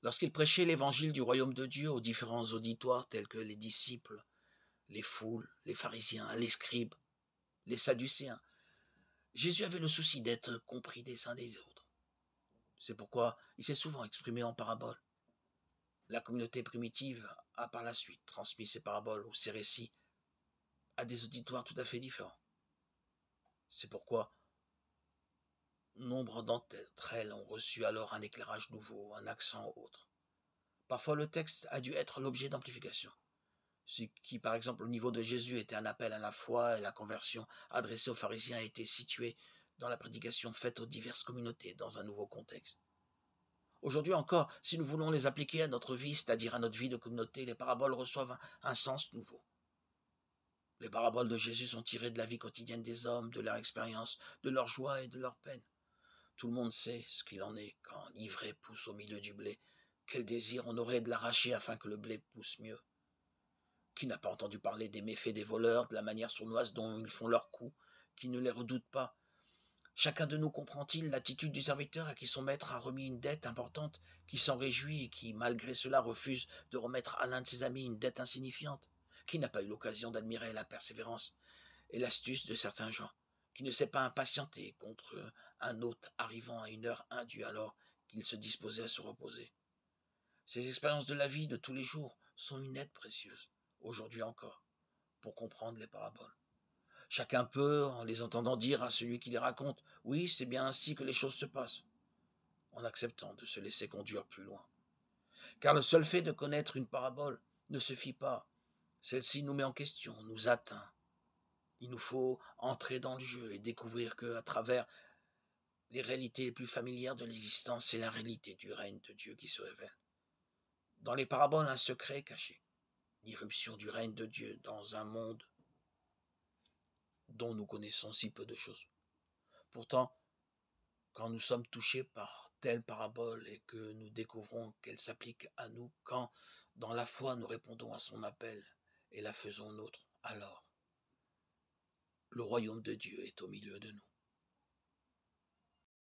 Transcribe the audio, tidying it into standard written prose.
Lorsqu'il prêchait l'évangile du royaume de Dieu aux différents auditoires tels que les disciples, les foules, les pharisiens, les scribes, les sadducéens, Jésus avait le souci d'être compris des uns des autres. C'est pourquoi il s'est souvent exprimé en paraboles. La communauté primitive a par la suite transmis ces paraboles ou ces récits à des auditoires tout à fait différents. C'est pourquoi nombre d'entre elles ont reçu alors un éclairage nouveau, un accent autre. Parfois le texte a dû être l'objet d'amplification. Ce qui, par exemple, au niveau de Jésus était un appel à la foi et la conversion adressée aux pharisiens a été situé dans la prédication faite aux diverses communautés dans un nouveau contexte. Aujourd'hui encore, si nous voulons les appliquer à notre vie, c'est-à-dire à notre vie de communauté, les paraboles reçoivent un sens nouveau. Les paraboles de Jésus sont tirées de la vie quotidienne des hommes, de leur expérience, de leur joie et de leur peine. Tout le monde sait ce qu'il en est quand l'ivraie pousse au milieu du blé. Quel désir on aurait de l'arracher afin que le blé pousse mieux. Qui n'a pas entendu parler des méfaits des voleurs, de la manière sournoise dont ils font leurs coups, qui ne les redoutent pas? Chacun de nous comprend-il l'attitude du serviteur à qui son maître a remis une dette importante, qui s'en réjouit et qui, malgré cela, refuse de remettre à l'un de ses amis une dette insignifiante? Qui n'a pas eu l'occasion d'admirer la persévérance et l'astuce de certains gens, qui ne s'est pas impatienté contre un hôte arrivant à une heure indue alors qu'il se disposait à se reposer? Ces expériences de la vie de tous les jours sont une aide précieuse, aujourd'hui encore, pour comprendre les paraboles. Chacun peut, en les entendant dire à celui qui les raconte, oui, c'est bien ainsi que les choses se passent, en acceptant de se laisser conduire plus loin. Car le seul fait de connaître une parabole ne suffit pas. Celle-ci nous met en question, nous atteint. Il nous faut entrer dans le jeu et découvrir que, à travers les réalités les plus familières de l'existence, c'est la réalité du règne de Dieu qui se révèle. Dans les paraboles, un secret est caché, l'irruption du règne de Dieu dans un monde dont nous connaissons si peu de choses. Pourtant, quand nous sommes touchés par telle parabole et que nous découvrons qu'elle s'applique à nous, quand, dans la foi, nous répondons à son appel et la faisons nôtre, alors le royaume de Dieu est au milieu de nous.